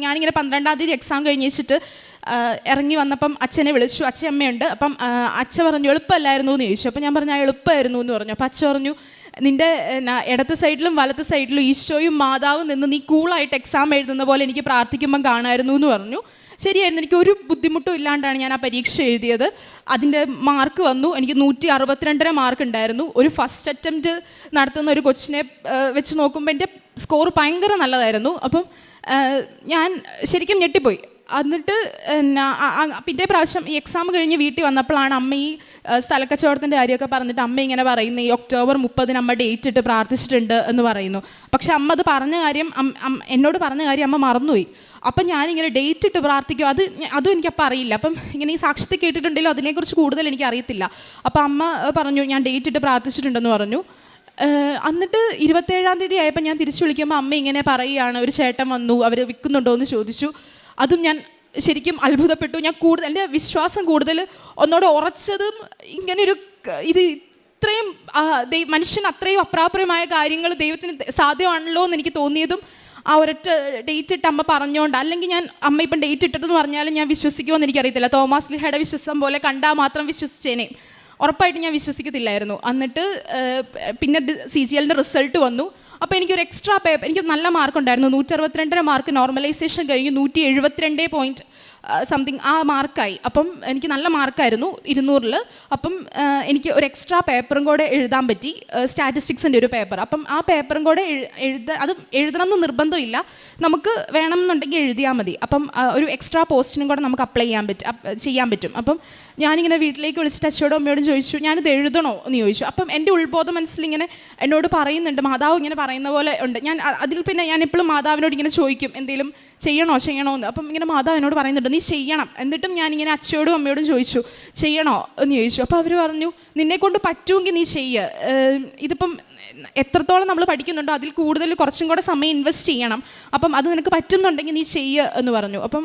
ഞാനിങ്ങനെ 12-ാം തീയതി എക്സാം കഴിഞ്ഞ് വെച്ചിട്ട് ഇറങ്ങി വന്നപ്പം അച്ഛനെ വിളിച്ചു. അച്ഛയമ്മയുണ്ട്. അപ്പം അച്ഛ പറഞ്ഞു എളുപ്പമല്ലായിരുന്നു എന്ന് ചോദിച്ചു. അപ്പം ഞാൻ പറഞ്ഞു എളുപ്പമായിരുന്നു എന്ന് പറഞ്ഞു. അപ്പം അച്ഛ പറഞ്ഞു നിൻ്റെ ഇടത്ത് സൈഡിലും വലത്ത് സൈഡിലും ഈശോയും മാതാവും നിന്ന് നീ കൂളായിട്ട് എക്സാം എഴുതുന്ന പോലെ എനിക്ക് പ്രാർത്ഥിക്കുമ്പം കാണാമായിരുന്നു എന്ന് പറഞ്ഞു. ശരിയായിരുന്നു. എനിക്ക് ഒരു ബുദ്ധിമുട്ടും ഇല്ലാണ്ടാണ് ഞാൻ ആ പരീക്ഷ എഴുതിയത്. അതിൻ്റെ മാർക്ക് വന്നു. എനിക്ക് 162 മാർക്ക് ഉണ്ടായിരുന്നു. ഒരു ഫസ്റ്റ് അറ്റംപ്റ്റ് നടത്തുന്ന ഒരു കൊച്ചിനെ വെച്ച് നോക്കുമ്പോൾ എൻ്റെ സ്കോർ ഭയങ്കര നല്ലതായിരുന്നു. അപ്പം ഞാൻ ശരിക്കും ഞെട്ടിപ്പോയി. എന്നിട്ട് പിറ്റേ പ്രാവശ്യം ഈ എക്സാം കഴിഞ്ഞ് വീട്ടിൽ വന്നപ്പോഴാണ് അമ്മ ഈ സ്ഥലക്കച്ചവടത്തിൻ്റെ കാര്യമൊക്കെ പറഞ്ഞിട്ട് അമ്മ ഇങ്ങനെ പറയുന്നത് ഈ ഒക്ടോബർ 30 അമ്മ ഡേറ്റ് ഇട്ട് പ്രാർത്ഥിച്ചിട്ടുണ്ട് എന്ന് പറയുന്നു. പക്ഷെ അമ്മ അത് പറഞ്ഞ കാര്യം എന്നോട് പറഞ്ഞ കാര്യം അമ്മ മറന്നുപോയി. അപ്പം ഞാനിങ്ങനെ ഡേറ്റ് ഇട്ട് പ്രാർത്ഥിക്കും, അതും എനിക്കപ്പം അറിയില്ല. അപ്പം ഇങ്ങനെ ഈ സാക്ഷ്യത്തിൽ കേട്ടിട്ടുണ്ടെങ്കിലും അതിനെക്കുറിച്ച് കൂടുതൽ എനിക്ക് അറിയത്തില്ല. അപ്പം അമ്മ പറഞ്ഞു ഞാൻ ഡേറ്റ് ഇട്ട് പ്രാർത്ഥിച്ചിട്ടുണ്ടെന്ന് പറഞ്ഞു. എന്നിട്ട് 27-ാം തീയതി ആയപ്പോൾ ഞാൻ തിരിച്ചു വിളിക്കുമ്പോൾ അമ്മ ഇങ്ങനെ പറയുകയാണ് ഒരു ചേട്ടൻ വന്നു, അവർ വിൽക്കുന്നുണ്ടോ എന്ന് ചോദിച്ചു. അതും ഞാൻ ശരിക്കും അത്ഭുതപ്പെട്ടു. ഞാൻ കൂടുതൽ എൻ്റെ വിശ്വാസം കൂടുതൽ ഒന്നോട് ഉറച്ചതും ഇങ്ങനെയൊരു ഇത് ഇത്രയും മനുഷ്യൻ അത്രയും അപ്രാപ്യമായ കാര്യങ്ങൾ ദൈവത്തിന് സാധ്യമാണല്ലോ എന്ന് എനിക്ക് തോന്നിയതും ആ ഒരൊറ്റ ഡേറ്റ് ഇട്ട് അമ്മ പറഞ്ഞുകൊണ്ട്. അല്ലെങ്കിൽ ഞാൻ അമ്മ ഇപ്പം ഡേറ്റ് ഇട്ടിട്ടെന്ന് പറഞ്ഞാലും ഞാൻ വിശ്വസിക്കുമെന്ന് എനിക്കറിയത്തില്ല. തോമസ് ലീഹയുടെ വിശ്വാസം പോലെ കണ്ടാൽ മാത്രം വിശ്വസിച്ചേനെ, ഉറപ്പായിട്ട് ഞാൻ വിശ്വസിക്കത്തില്ലായിരുന്നു. എന്നിട്ട് പിന്നെ CGL-ൻ്റെ റിസൾട്ട് വന്നു. അപ്പോൾ എനിക്കൊരു എക്സ്ട്രാ പേപ്പർ, എനിക്ക് നല്ല മാർക്കുണ്ടായിരുന്നു. 162 മാർക്ക് നോർമലൈസേഷൻ കഴിഞ്ഞ് 172 സംതിങ് ആ മാർക്കായി. അപ്പം എനിക്ക് നല്ല മാർക്കായിരുന്നു 200-ൽ. അപ്പം എനിക്ക് ഒരു എക്സ്ട്രാ പേപ്പറും കൂടെ എഴുതാൻ പറ്റി, സ്റ്റാറ്റിസ്റ്റിക്സിൻ്റെ ഒരു പേപ്പർ. അപ്പം ആ പേപ്പറും കൂടെ അത് എഴുതണമെന്ന് നിർബന്ധമില്ല, നമുക്ക് വേണമെന്നുണ്ടെങ്കിൽ എഴുതിയാൽ മതി. അപ്പം ഒരു എക്സ്ട്രാ പോസ്റ്റിനും കൂടെ നമുക്ക് അപ്ലൈ ചെയ്യാൻ പറ്റും. അപ്പം ഞാനിങ്ങനെ വീട്ടിലേക്ക് വിളിച്ചിട്ട് അച്ഛയോടും അമ്മയോടും ചോദിച്ചു ഞാനിത് എഴുതണോ എന്ന് ചോദിച്ചു. അപ്പം എൻ്റെ ഉൾബോധ മനസ്സിലിങ്ങനെ എന്നോട് പറയുന്നുണ്ട്, മാതാവ് ഇങ്ങനെ പറയുന്ന പോലെ ഉണ്ട്. ഞാൻ അതിൽ പിന്നെ ഞാൻ എപ്പോഴും മാതാവിനോട് ഇങ്ങനെ ചോദിക്കും എന്തെങ്കിലും ചെയ്യണോ എന്ന്. അപ്പം ഇങ്ങനെ മാതാവ് എന്നോട് പറയുന്നുണ്ട് നീ ചെയ്യണം. എന്നിട്ടും ഞാനിങ്ങനെ അച്ഛയോടും അമ്മയോടും ചോദിച്ചു ചെയ്യണോ എന്ന് ചോദിച്ചു. അപ്പോൾ അവർ പറഞ്ഞു നിന്നെക്കൊണ്ട് പറ്റുമെങ്കിൽ നീ ചെയ്യുക, ഇതിപ്പം എത്രത്തോളം നമ്മൾ പഠിക്കുന്നുണ്ടോ അതിൽ കൂടുതൽ കുറച്ചും കൂടെ സമയം ഇൻവെസ്റ്റ് ചെയ്യണം, അപ്പം അത് നിനക്ക് പറ്റുന്നുണ്ടെങ്കിൽ നീ ചെയ്യുക എന്ന് പറഞ്ഞു. അപ്പം